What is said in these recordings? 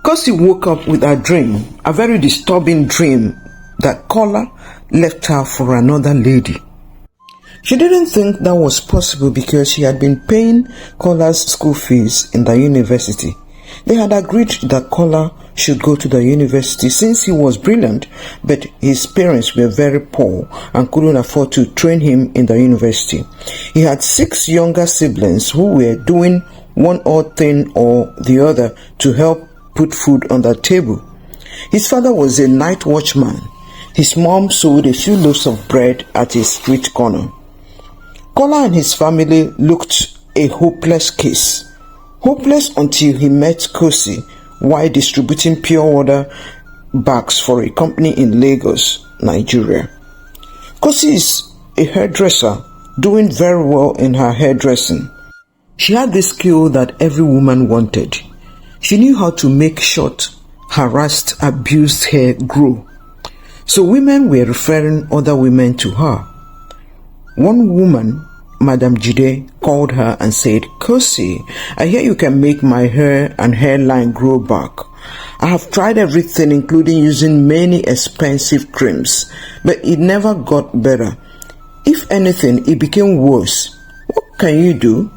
Kosi woke up with a dream, a very disturbing dream, that Kola left her for another lady. She didn't think that was possible because she had been paying Kola's school fees in the university. They had agreed that Kola should go to the university since he was brilliant, but his parents were very poor and couldn't afford to train him in the university. He had 6 younger siblings who were doing one odd thing or the other to help put food on the table. His father was a night watchman. His mom sold a few loaves of bread at a street corner. Kola and his family looked a hopeless case. Hopeless until he met Kosi while distributing pure water bags for a company in Lagos, Nigeria. Kosi is a hairdresser doing very well in her hairdressing. She had this skill that every woman wanted. She knew how to make short, harassed, abused hair grow. So women were referring other women to her. One woman, Madam Jide, called her and said, "Kosi, I hear you can make my hair and hairline grow back. I have tried everything, including using many expensive creams, but it never got better. If anything, it became worse. What can you do?"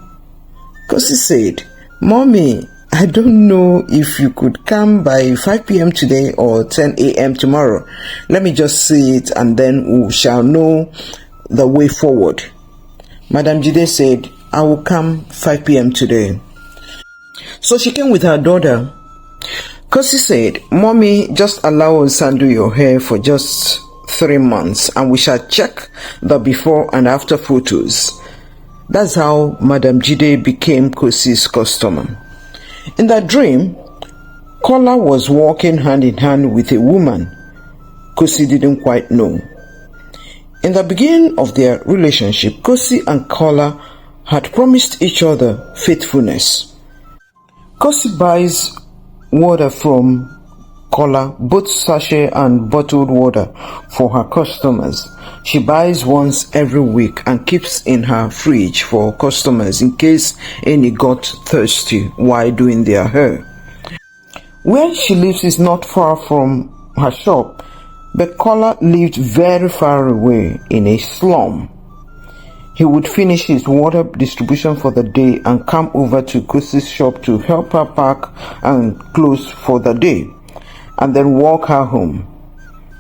Kosi said, "Mommy, I don't know if you could come by 5 p.m. today or 10 a.m. tomorrow. Let me just see it and then we shall know the way forward." Madam Jide said, "I will come 5 p.m. today." So she came with her daughter. Kosi said, "Mommy, just allow us to do your hair for just 3 months and we shall check the before and after photos." That's how Madam Jide became Kosi's customer. In that dream, Kola was walking hand in hand with a woman Kosi didn't quite know. In the beginning of their relationship, Kosi and Kola had promised each other faithfulness. Kosi buys water from Kola, both sachet and bottled water, for her customers. She buys once every week and keeps in her fridge for customers in case any got thirsty while doing their hair. Where she lives is not far from her shop, but Kola lived very far away in a slum. He would finish his water distribution for the day and come over to Kosi's shop to help her pack and close for the day, and then walk her home.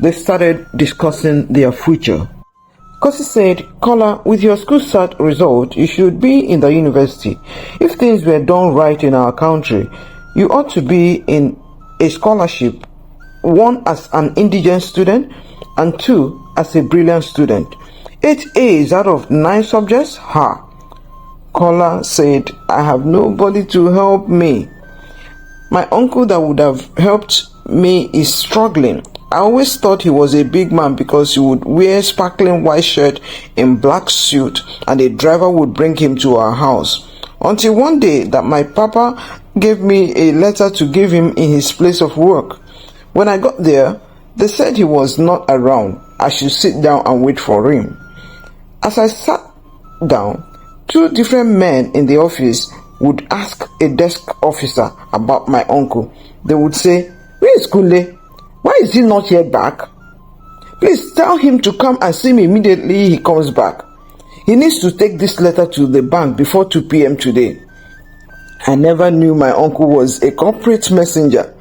They started discussing their future. Kosi said, "Kola, with your school cert result, you should be in the university. If things were done right in our country, you ought to be in a scholarship, 1 as an indigent student and 2 as a brilliant student. 8 A's out of 9 subjects? Ha!" Kola said, "I have nobody to help me. My uncle that would have helped me is struggling. I always thought he was a big man because he would wear sparkling white shirt in black suit and a driver would bring him to our house. Until one day that my papa gave me a letter to give him in his place of work. When I got there, they said he was not around. I should sit down and wait for him. As I sat down, 2 different men in the office would ask a desk officer about my uncle. They would say, 'Where is Kunle? Why is he not yet back? Please tell him to come and see me immediately he comes back. He needs to take this letter to the bank before 2 p.m. today.' I never knew my uncle was a corporate messenger.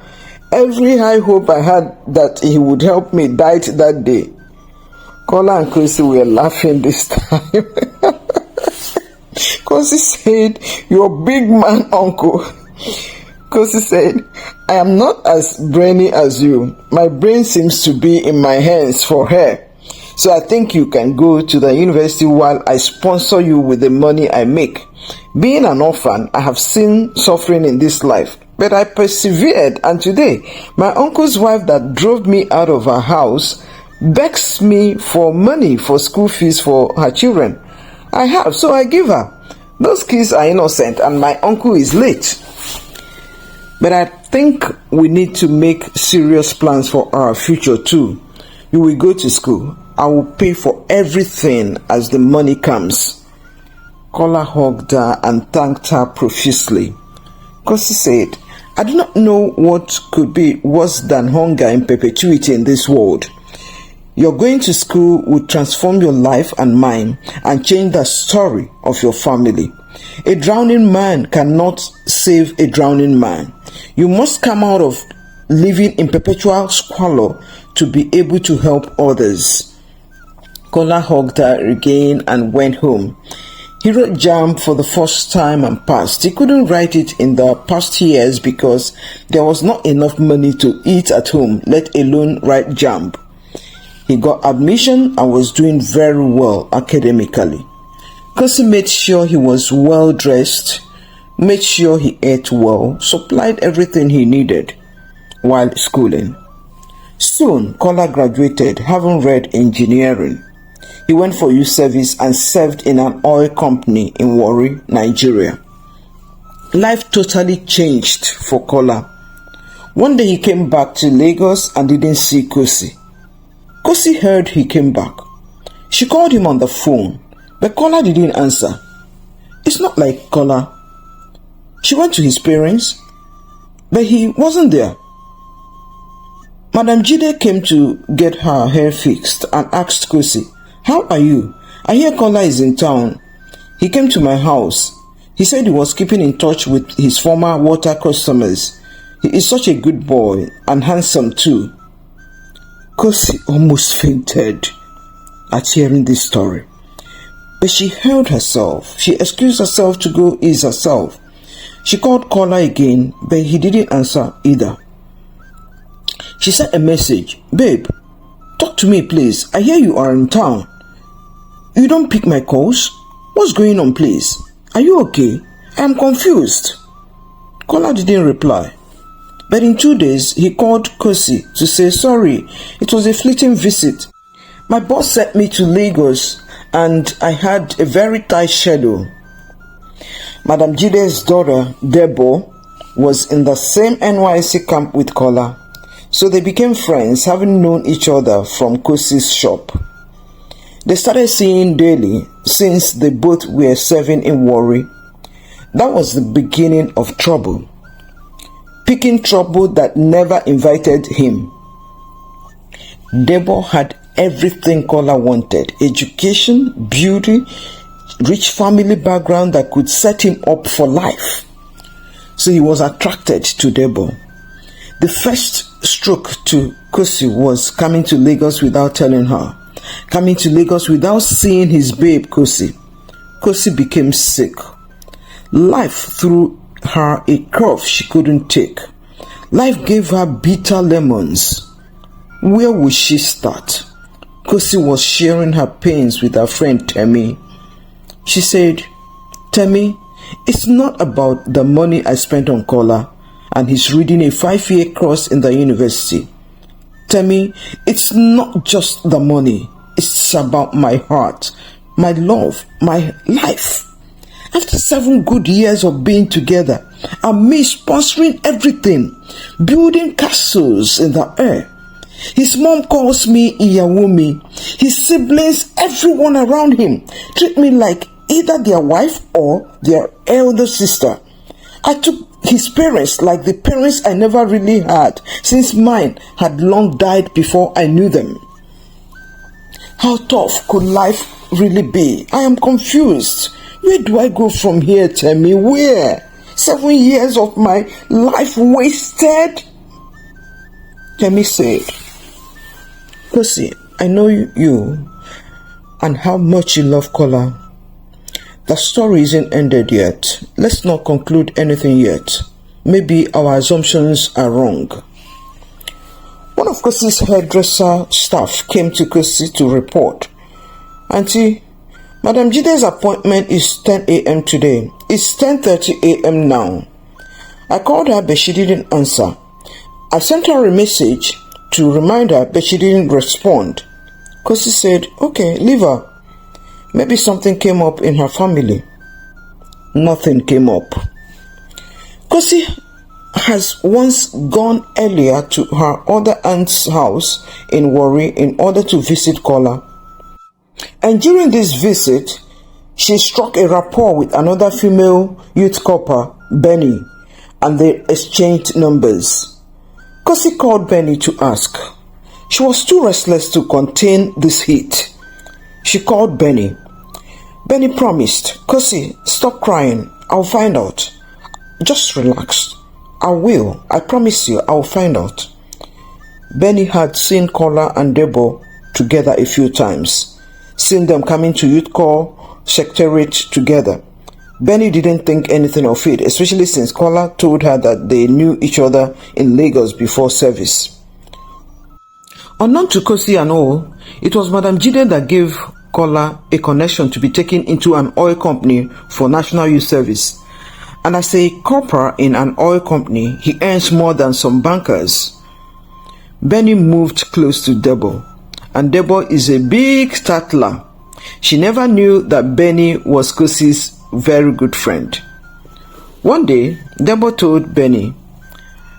Every high hope I had that he would help me died that day." Kola and Kosi were laughing this time. Kosi said, "Your big man uncle." Kosi said, "I am not as brainy as you. My brain seems to be in my hands for hair. So I think you can go to the university while I sponsor you with the money I make. Being an orphan, I have seen suffering in this life, but I persevered, and today, my uncle's wife that drove me out of her house begs me for money for school fees for her children. I have, so I give her. Those kids are innocent and my uncle is late. But I think we need to make serious plans for our future too. You will go to school. I will pay for everything as the money comes." Kola hugged her and thanked her profusely. Kosi said, I do not know what could be worse than hunger in perpetuity in this world. Your going to school will transform your life and mine and change the story of your family. A drowning man cannot save a drowning man. You must come out of living in perpetual squalor to be able to help others. Kola hugged her again and went home. He wrote JAMB for the first time and passed. He couldn't write it in the past years because there was not enough money to eat at home, let alone write JAMB. He got admission and was doing very well academically. Kosi made sure he was well dressed, made sure he ate well, supplied everything he needed while schooling. Soon, Kola graduated, having read engineering. He went for youth service and served in an oil company in Warri, Nigeria. Life totally changed for Kola. One day he came back to Lagos and didn't see Kosi. Kosi heard he came back. She called him on the phone, but Kola didn't answer. It's not like Kola. She went to his parents, but he wasn't there. Madam Jide came to get her hair fixed and asked Kosi, "How are you? I hear Kola is in town. He came to my house. He said he was keeping in touch with his former water customers. He is such a good boy and handsome too." Kosi almost fainted at hearing this story. But she held herself. She excused herself to go ease herself. She called Kola again, but he didn't answer either. She sent a message, "Babe, talk to me please. I hear you are in town. You don't pick my calls? What's going on please? Are you okay? I am confused." Kola didn't reply. But in 2 days, he called Kosi to say, "Sorry, it was a fleeting visit. My boss sent me to Lagos and I had a very tight schedule." Madam Jide's daughter, Debo, was in the same NYSC camp with Kola, so they became friends, having known each other from Kosi's shop. They started seeing daily since they both were serving in Warri. That was the beginning of trouble. Picking trouble that never invited him. Debo had everything Kola wanted: education, beauty, rich family background that could set him up for life. So he was attracted to Debo. The first stroke to Kosi was coming to Lagos without telling her, coming to Lagos without seeing his babe Kosi. Kosi became sick. Life threw her a curve she couldn't take. Life gave her bitter lemons. Where would she start? Kosi was sharing her pains with her friend Temi. She said, "Temi, it's not about the money I spent on Kola and he's reading a 5-year course in the university. Temi, it's not just the money. It's about my heart, my love, my life. After 7 good years of being together, and me sponsoring everything, building castles in the air. His mom calls me Iyawumi. His siblings, everyone around him, treat me like either their wife or their elder sister. I took his parents like the parents I never really had, since mine had long died before I knew them. How tough could life really be? I am confused. Where do I go from here, tell me? Where? 7 years of my life wasted?" Temi said, "Kosi, I know you and how much you love Kola. The story isn't ended yet. Let's not conclude anything yet. Maybe our assumptions are wrong." One of Kosi's hairdresser staff came to Kosi to report, "Auntie, Madam Jide's appointment is 10 a.m. today. It's 10:30 a.m. now. I called her but she didn't answer. I sent her a message to remind her but she didn't respond." Kosi said, "Okay, leave her. Maybe something came up in her family." Nothing came up. Kosi has once gone earlier to her other aunt's house in Warri in order to visit Kola. And during this visit, she struck a rapport with another female youth corper, Benny, and they exchanged numbers. Kosi called Benny to ask. She was too restless to contain this heat. She called Benny. Benny promised. Kosi, stop crying. I'll find out. Just relax. I will. I promise you, I'll find out. Benny had seen Kola and Debo together a few times, seen them coming to youth corps secretariat together. Benny didn't think anything of it, especially since Kola told her that they knew each other in Lagos before service. Unknown to Kosi and all, it was Madam Jide that gave Kola a connection to be taken into an oil company for national youth service. And as a corporal in an oil company, he earns more than some bankers. Benny moved close to Debo, and Debo is a big tattler. She never knew that Benny was Kosi's very good friend. One day, Debo told Benny,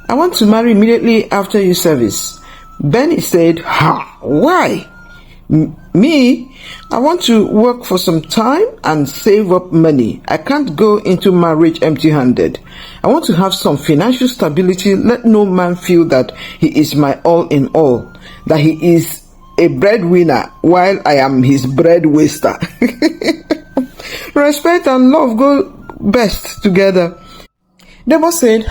I want to marry immediately after your service. Benny said, ha, why? Me? I want to work for some time and save up money. I can't go into marriage empty-handed. I want to have some financial stability. Let no man feel that he is my all in all, that he is a breadwinner while I am his bread waster. Respect and love go best together. Debo said,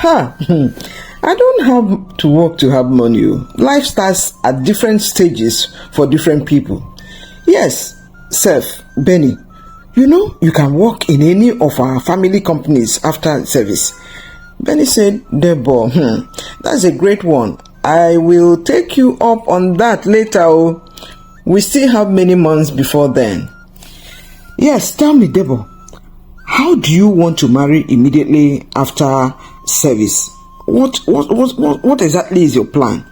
I don't have to work to have money. Life starts at different stages for different people. Yes, Seth, Benny, you know you can work in any of our family companies after service. Benny said, Debo, that's a great one. I will take you up on that later. Oh. We still have many months before then. Yes, tell me, Debo, how do you want to marry immediately after service? What exactly is your plan?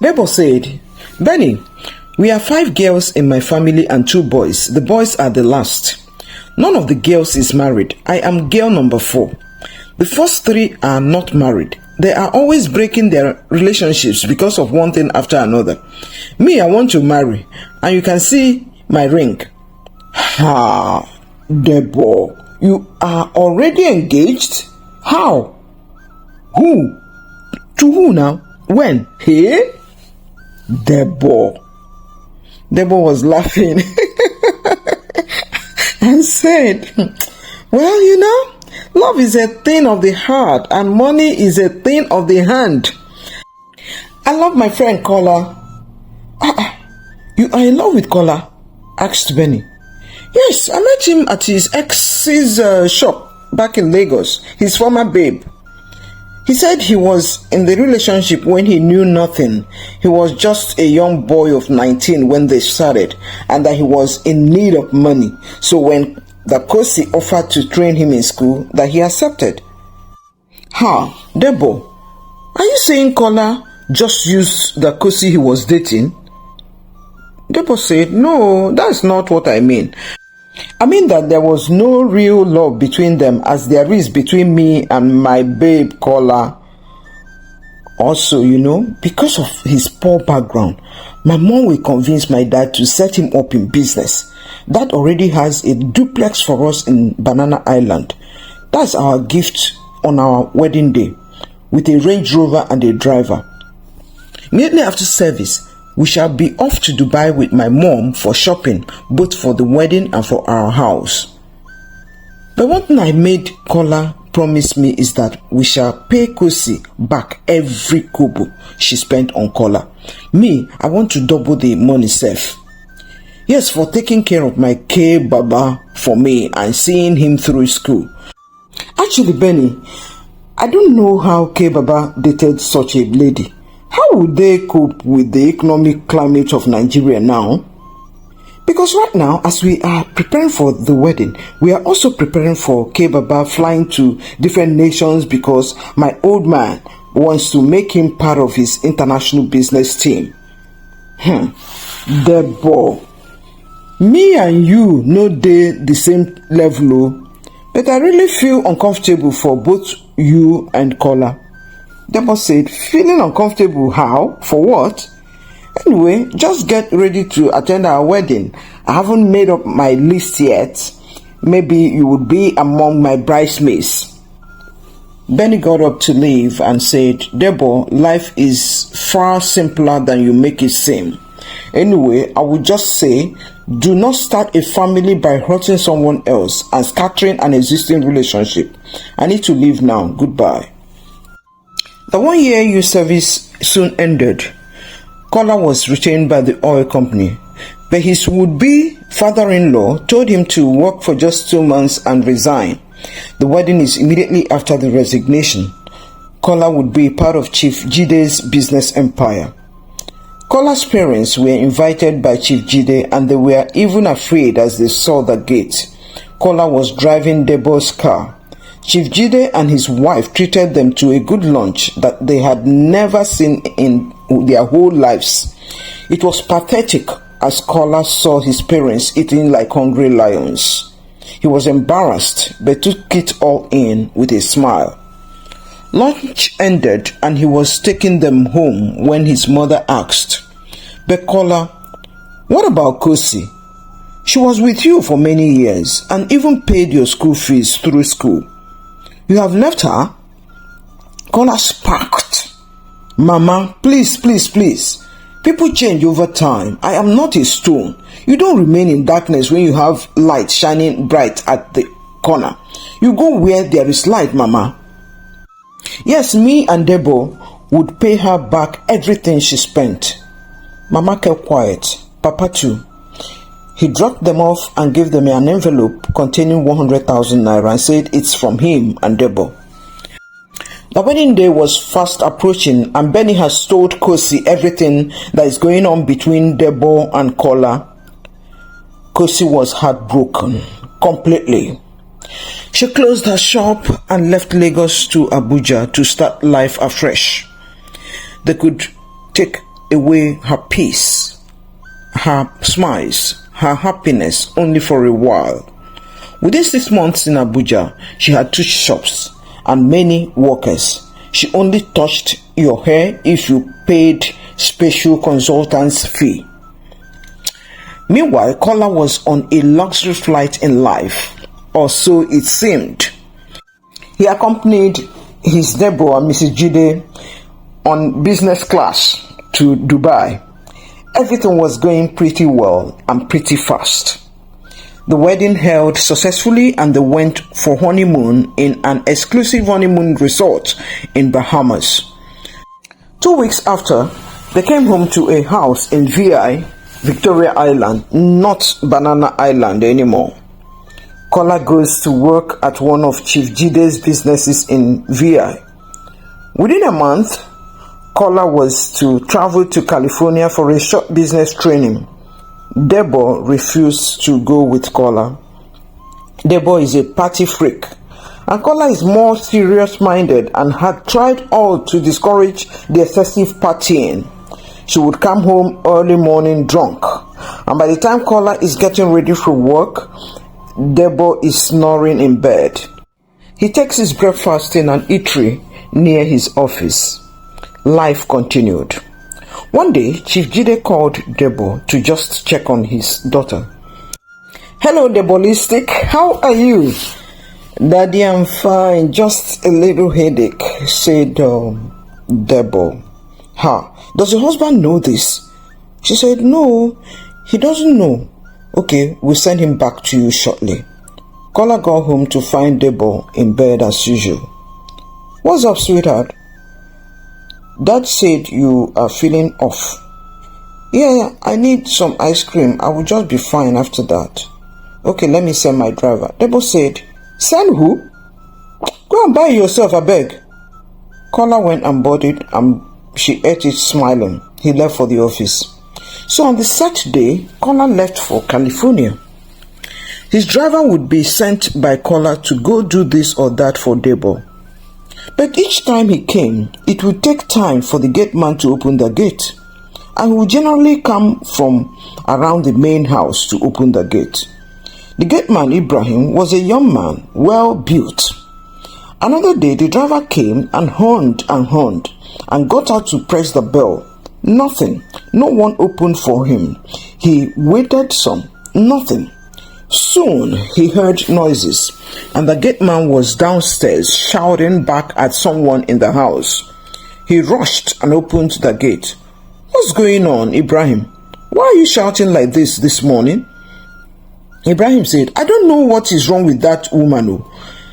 Debo said, Benny, we are 5 girls in my family and 2 boys. The boys are the last. None of the girls is married. I am girl number 4. The first 3 are not married. They are always breaking their relationships because of one thing after another. Me, I want to marry, and you can see my ring. Ha, Debo, you are already engaged? How? Who? To who now? When? Hey? Debo was laughing and said, well, you know, love is a thing of the heart and money is a thing of the hand. I love my friend Kola. You are in love with Kola? Asked Benny. Yes, I met him at his ex's shop back in Lagos, his former babe. He said he was in the relationship when he knew nothing. He was just a young boy of 19 when they started, and that he was in need of money. So when the Kosi offered to train him in school, that he accepted. Debo, are you saying Kola just used the Kosi he was dating? Debo said, no, that's not what I mean. I mean that there was no real love between them as there is between me and my babe Kola. Also, you know, because of his poor background, my mom will convince my dad to set him up in business. Dad already has a duplex for us in Banana Island. That's our gift on our wedding day, with a Range Rover and a driver. Immediately after service, we shall be off to Dubai with my mom for shopping, both for the wedding and for our house. But one thing I made Kola promise me is that we shall pay Kosi back every kobo she spent on Kola. Me, I want to double the money safe. Yes, for taking care of my K Baba for me and seeing him through school. Actually, Benny, I don't know how K Baba dated such a lady. How would they cope with the economic climate of Nigeria now? Because right now, as we are preparing for the wedding, we are also preparing for K Baba flying to different nations because my old man wants to make him part of his international business team. Debo, me and you no dey the same level, but I really feel uncomfortable for both you and Kola. Debo said, feeling uncomfortable how? For what? Anyway, just get ready to attend our wedding. I haven't made up my list yet. Maybe you would be among my bridesmaids. Benny got up to leave and said, Deborah, life is far simpler than you make it seem. Anyway, I would just say, do not start a family by hurting someone else and scattering an existing relationship. I need to leave now. Goodbye. The 1-year youth service soon ended. Kola was retained by the oil company, but his would-be father-in-law told him to work for just 2 months and resign. The wedding is immediately after the resignation. Kola would be part of Chief Jide's business empire. Kola's parents were invited by Chief Jide and they were even afraid as they saw the gate. Kola was driving Deborah's car. Chief Jide and his wife treated them to a good lunch that they had never seen in their whole lives. It was pathetic as Kola saw his parents eating like hungry lions. He was embarrassed but took it all in with a smile. Lunch ended and he was taking them home when his mother asked, But Kola, what about Kosi? She was with you for many years and even paid your school fees through school. You have left her? Kola sparked. Mama, please. People change over time. I am not a stone. You don't remain in darkness when you have light shining bright at the corner. You go where there is light, Mama. Yes, me and Deborah would pay her back everything she spent. Mama kept quiet. Papa too. He dropped them off and gave them an envelope containing 100,000 naira and said it's from him and Deborah. The wedding day was fast approaching and Benny has told Kosi everything that is going on between Deborah and Kola. Kosi was heartbroken completely. She closed her shop and left Lagos to Abuja to start life afresh. They could take away her peace, her smiles, her happiness only for a while. Within 6 months in Abuja, she had 2 shops and many workers. She only touched your hair if you paid special consultant's fee. Meanwhile, Kola was on a luxury flight in life, or so it seemed. He accompanied his neighbor, Mrs. Jide, on business class to Dubai. Everything was going pretty well and pretty fast. The wedding held successfully and they went for honeymoon in an exclusive honeymoon resort in Bahamas. 2 weeks after, they came home to a house in VI, Victoria Island, not Banana Island anymore. Kola goes to work at one of Chief Jide's businesses in VI. Within a month, Kola was to travel to California for a short business training. Deborah refused to go with Kola. Deborah is a party freak, and Kola is more serious-minded and had tried all to discourage the excessive partying. She would come home early morning drunk, and by the time Kola is getting ready for work, Deborah is snoring in bed. He takes his breakfast in an eatery near his office. Life continued. One day, Chief Jide called Deborah to just check on his daughter. Hello, Debolistic. How are you? Daddy, I'm fine. Just a little headache, said Deborah. Does your husband know this? She said, no, he doesn't know. Okay, we'll send him back to you shortly. Kola got home to find Deborah in bed as usual. What's up, sweetheart? Dad said you are feeling off. Yeah, I need some ice cream. I will just be fine after that. Okay, let me send my driver. Deborah said, send who? Go and buy it yourself, I beg. Kola went and bought it and she ate it smiling. He left for the office. So on the Saturday, Kola left for California. His driver would be sent by Kola to go do this or that for Deborah. But each time he came, it would take time for the gate man to open the gate. And he would generally come from around the main house to open the gate. The gate man, Ibrahim, was a young man, well built. Another day, the driver came and horned and got out to press the bell. Nothing. No one opened for him. He waited some. Nothing. Soon he heard noises, and the gate man was downstairs shouting back at someone in the house. He rushed and opened the gate. "What's going on, Ibrahim? Why are you shouting like this morning?" Ibrahim said, "I don't know what is wrong with that woman. Oh.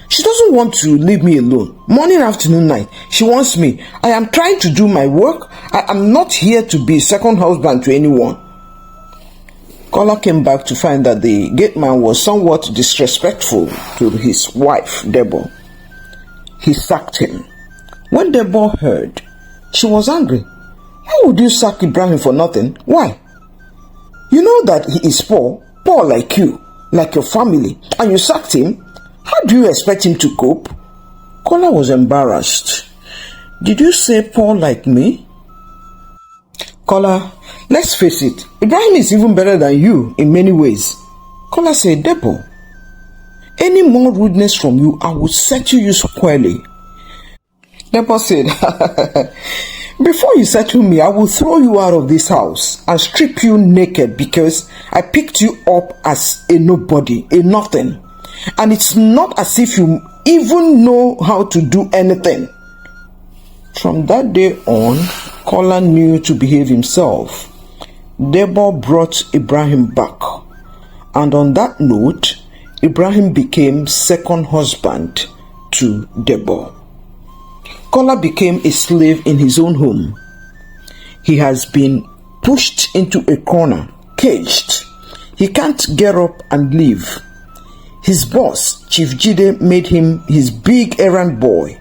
She doesn't want to leave me alone. Morning, afternoon, night. She wants me. I am trying to do my work. I am not here to be second husband to anyone." Kola came back to find that the gate man was somewhat disrespectful to his wife, Deborah. He sacked him. When Deborah heard, she was angry. "How would you sack Ibrahim for nothing? Why? You know that he is poor like you, like your family, and you sacked him? How do you expect him to cope?" Kola was embarrassed. "Did you say poor like me?" "Kola, let's face it, Ibrahim is even better than you in many ways." Kola said, "Deborah, any more rudeness from you, I will settle you squarely." Deborah said, "Before you settle me, I will throw you out of this house and strip you naked because I picked you up as a nobody, a nothing. And it's not as if you even know how to do anything." From that day on, Kola knew to behave himself. Deborah brought Ibrahim back, and on that note, Ibrahim became second husband to Deborah. Kola became a slave in his own home. He has been pushed into a corner, caged. He can't get up and leave. His boss, Chief Jide, made him his big errand boy.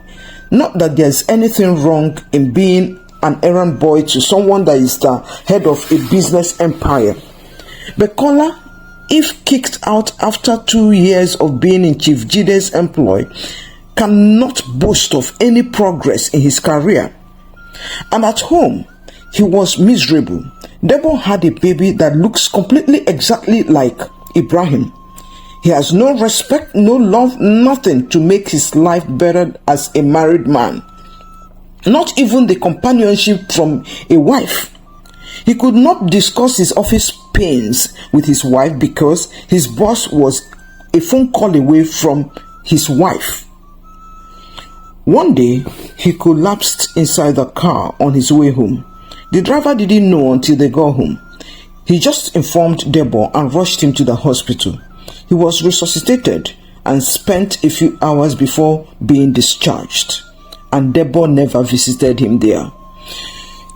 Not that there's anything wrong in being an errand boy to someone that is the head of a business empire. But Kola, if kicked out after 2 years of being in Chief Jide's employ, cannot boast of any progress in his career. And at home, he was miserable. Deborah had a baby that looks completely exactly like Ibrahim. He has no respect, no love, nothing to make his life better as a married man. Not even the companionship from a wife. He could not discuss his office pains with his wife because his boss was a phone call away from his wife. One day, he collapsed inside the car on his way home. The driver didn't know until they got home. He just informed Deborah and rushed him to the hospital. He was resuscitated and spent a few hours before being discharged, and Deborah never visited him there.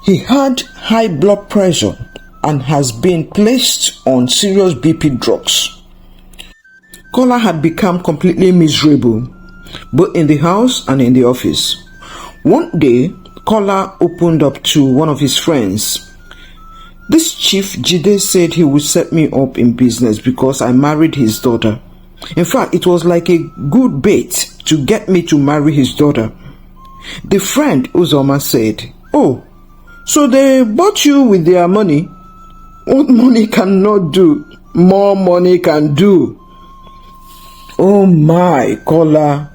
He had high blood pressure and has been placed on serious BP drugs. Kola had become completely miserable, both in the house and in the office. One day, Kola opened up to one of his friends. "This Chief Jide said he would set me up in business because I married his daughter. In fact, it was like a good bait to get me to marry his daughter." The friend Uzoma said, "Oh, so they bought you with their money? What money cannot do, more money can do." "Oh my, Kola,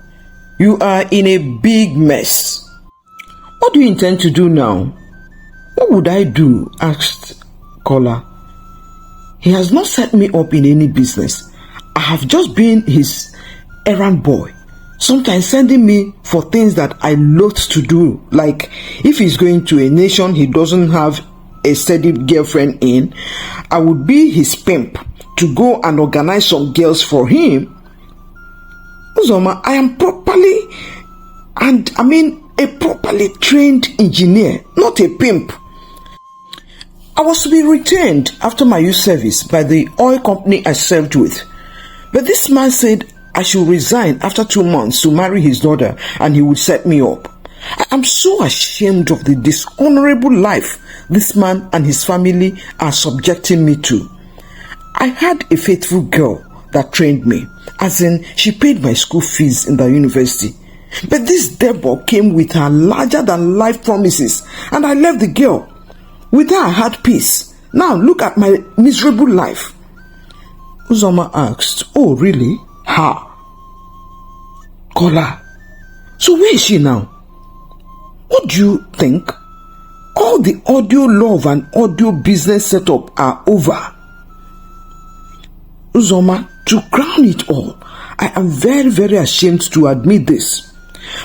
you are in a big mess. What do you intend to do now?" "What would I do?" asked Kola. "He has not set me up in any business. I have just been his errand boy, sometimes sending me for things that I loathe to do, like if he's going to a nation he doesn't have a steady girlfriend in, I would be his pimp to go and organize some girls for him." "Uzoma, I am a properly trained engineer, not a pimp. I was to be retained after my youth service by the oil company I served with. But this man said I should resign after 2 months to marry his daughter and he would set me up. I am so ashamed of the dishonorable life this man and his family are subjecting me to. I had a faithful girl that trained me, as in she paid my school fees in the university. But this Deborah came with her larger than life promises and I left the girl. With her I had peace. Now look at my miserable life." Uzoma asked, "Oh really? How?" "Kola, so where is she now? What do you think? All the audio love and audio business setup are over." Uzoma To crown it all, I am very, very ashamed to admit this.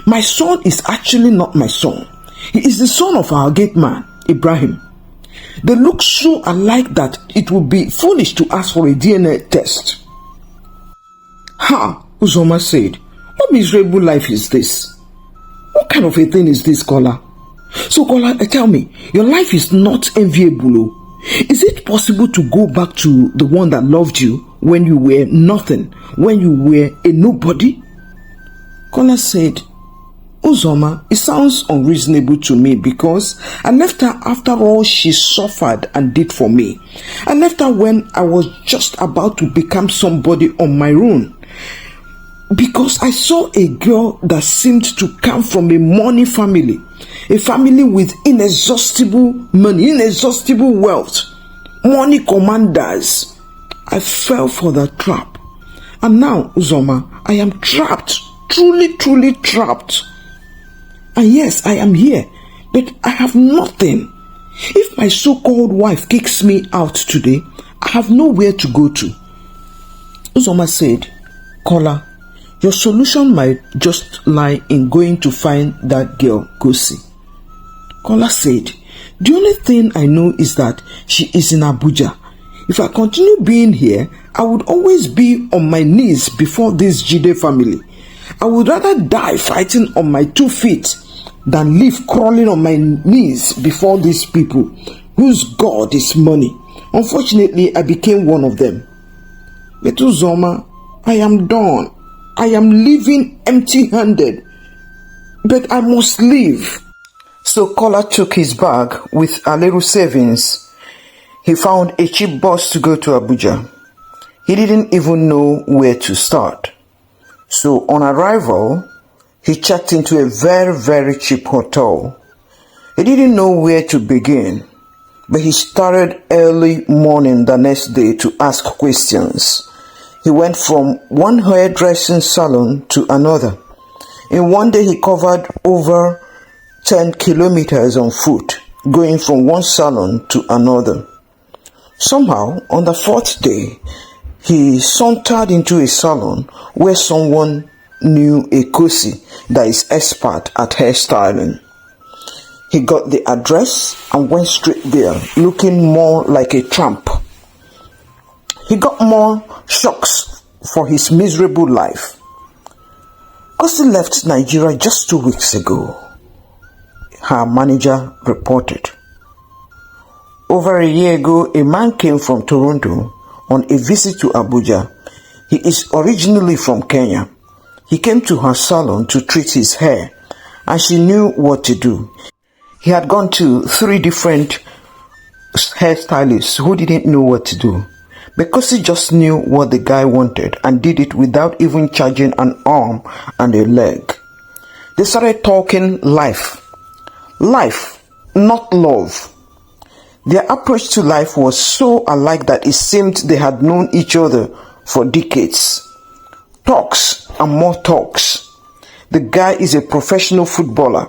My son is actually not my son. He is the son of our gate man, Ibrahim. They look so alike that it would be foolish to ask for a DNA test. Ha, Uzoma said. What miserable life is this? What kind of a thing is this, Kola? So, Kola, tell me, your life is not enviable. Is it possible to go back to the one that loved you when you were nothing, when you were a nobody? Kola said, Uzoma, it sounds unreasonable to me because I left her after all she suffered and did for me. I left her when I was just about to become somebody on my own. Because I saw a girl that seemed to come from a money family, a family with inexhaustible money, inexhaustible wealth, money commanders. I fell for the trap. And now, Uzoma, I am trapped, truly, truly trapped. And yes, I am here, but I have nothing. If my so-called wife kicks me out today, I have nowhere to go to. Uzoma said, Kola, your solution might just lie in going to find that girl, Kosi. Kola said, the only thing I know is that she is in Abuja. If I continue being here, I would always be on my knees before this Jide family. I would rather die fighting on my 2 feet than live crawling on my knees before these people whose God is money. Unfortunately, I became one of them. But Uzoma, I am done. I am leaving empty-handed, but I must leave. So Kola took his bag with a little savings. He found a cheap bus to go to Abuja. He didn't even know where to start. So on arrival, he checked into a very, very cheap hotel. He didn't know where to begin, but he started early morning the next day to ask questions. He went from one hairdressing salon to another. In one day, he covered over 10 kilometers on foot, going from one salon to another. Somehow, on the 4th day, he sauntered into a salon where someone knew a Kosi that is expert at hairstyling. He got the address and went straight there, looking more like a tramp. He got more shocks for his miserable life. Kosi left Nigeria just 2 weeks ago, her manager reported. Over a year ago, a man came from Toronto on a visit to Abuja. He is originally from Kenya. He came to her salon to treat his hair, and she knew what to do. He had gone to 3 different hairstylists who didn't know what to do, because he just knew what the guy wanted and did it without even charging an arm and a leg. They started talking life. Life, not love. Their approach to life was so alike that it seemed they had known each other for decades. Talks and more talks. The guy is a professional footballer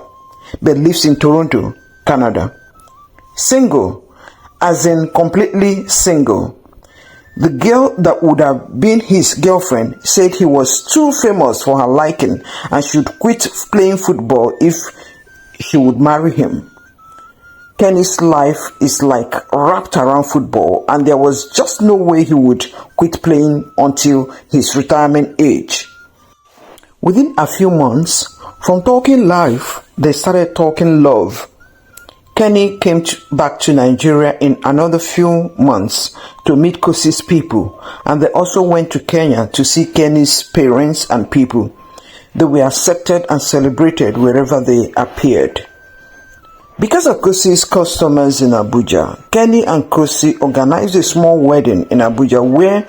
but lives in Toronto, Canada. Single, as in completely single. The girl that would have been his girlfriend said he was too famous for her liking and should quit playing football if she would marry him. Kenny's life is like wrapped around football, and there was just no way he would quit playing until his retirement age. Within a few months, from talking life, they started talking love. Kenny came back to Nigeria in another few months to meet Kosi's people, and they also went to Kenya to see Kenny's parents and people. They were accepted and celebrated wherever they appeared. Because of Kosi's customers in Abuja, Kenny and Kosi organized a small wedding in Abuja where,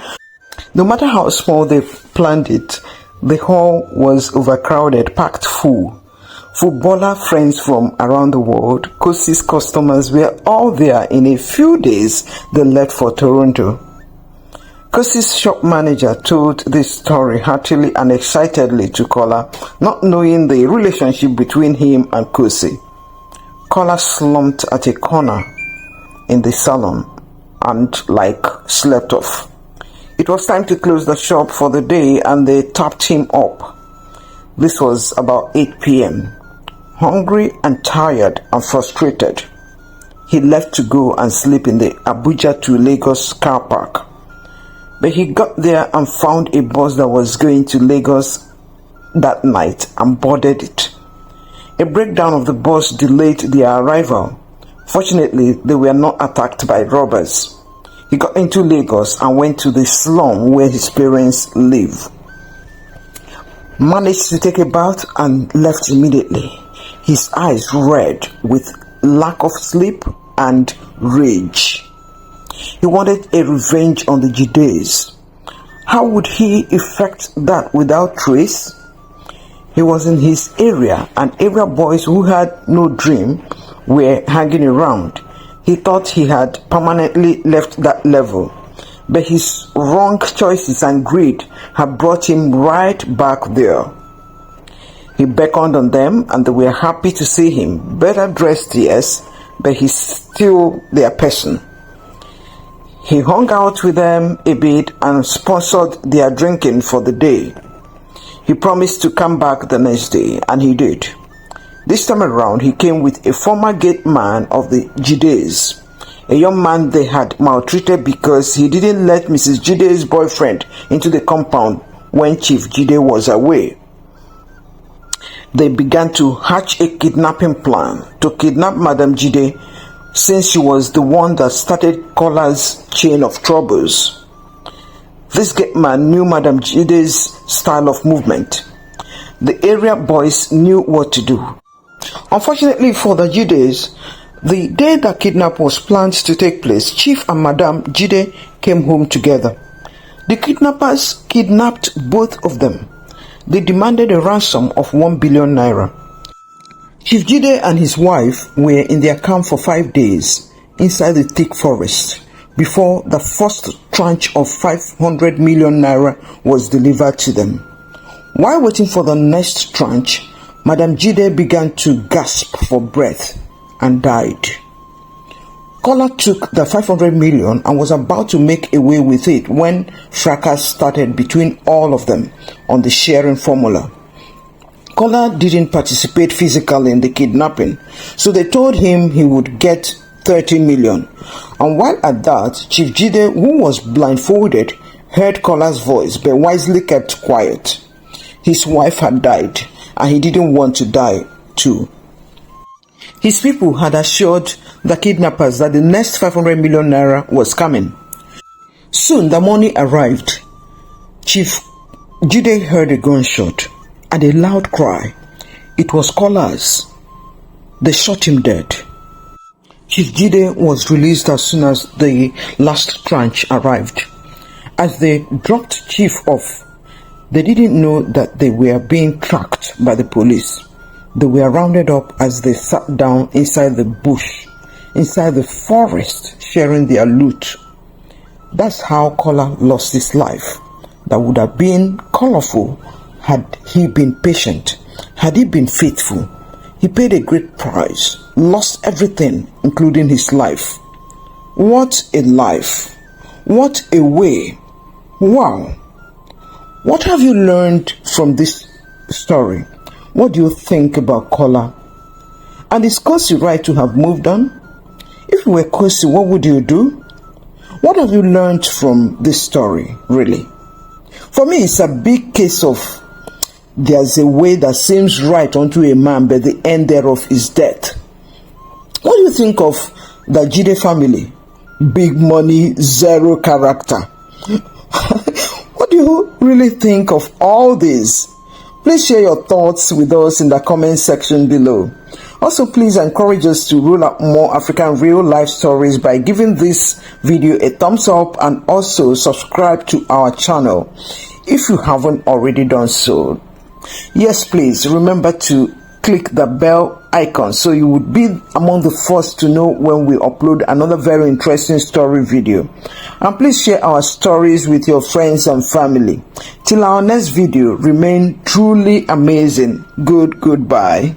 no matter how small they planned it, the hall was overcrowded, packed full. Footballer friends from around the world, Kosi's customers were all there. In a few days, they left for Toronto. Kosi's shop manager told this story heartily and excitedly to Kola, not knowing the relationship between him and Kosi. Kola slumped at a corner in the salon and slept off. It was time to close the shop for the day and they tapped him up. This was about 8 p.m. Hungry and tired and frustrated, he left to go and sleep in the Abuja to Lagos car park. But he got there and found a bus that was going to Lagos that night and boarded it. A breakdown of the bus delayed their arrival. Fortunately, they were not attacked by robbers. He got into Lagos and went to the slum where his parents live. Managed to take a bath and left immediately. His eyes red with lack of sleep and rage. He wanted a revenge on the Jides. How would he effect that without trace? He was in his area and area boys who had no dream were hanging around. He thought he had permanently left that level, but his wrong choices and greed had brought him right back there. He beckoned on them and they were happy to see him, better dressed, yes, but he's still their person. He hung out with them a bit and sponsored their drinking for the day. He promised to come back the next day, and he did. This time around, he came with a former gate man of the Jides, a young man they had maltreated because he didn't let Mrs. Jide's boyfriend into the compound when Chief Jide was away. They began to hatch a kidnapping plan to kidnap Madam Jide, since she was the one that started Kola's chain of troubles. This gate man knew Madam Jide's style of movement. The area boys knew what to do. Unfortunately for the Jides, the day that kidnap was planned to take place, Chief and Madam Jide came home together. The kidnappers kidnapped both of them. They demanded a ransom of 1 billion naira. Chief Jide and his wife were in their camp for 5 days inside the thick forest before the first tranche of 500 million naira was delivered to them. While waiting for the next tranche, Madam Jide began to gasp for breath and died. Kola took the 500 million and was about to make away with it when fracas started between all of them on the sharing formula. Kola didn't participate physically in the kidnapping, so they told him he would get 30 million. And while at that, Chief Jide, who was blindfolded, heard Kola's voice but wisely kept quiet. His wife had died, and he didn't want to die too. His people had assured the kidnappers that the next 500 million naira was coming. Soon the money arrived. Chief Jide heard a gunshot and a loud cry. It was Kola's. They shot him dead. Chief Jide was released as soon as the last tranche arrived. As they dropped Chief off, they didn't know that they were being tracked by the police. They were rounded up as they sat down inside the bush, inside the forest, sharing their loot. That's how Kola lost his life. That would have been colorful had he been patient, had he been faithful. He paid a great price, lost everything, including his life. What a life! What a way! Wow! What have you learned from this story? What do you think about Kola? And is Kosi right to have moved on? If you were Kosi, what would you do? What have you learned from this story, really? For me, it's a big case of there's a way that seems right unto a man, but the end thereof is death. What do you think of the Jide family? Big money, zero character. What do you really think of all this? Please share your thoughts with us in the comment section below. Also, please encourage us to roll out more African real life stories by giving this video a thumbs up and also subscribe to our channel if you haven't already done so. Yes, please remember to click the bell icon so you would be among the first to know when we upload another very interesting story video. And please share our stories with your friends and family. Till our next video, remain truly amazing. Goodbye.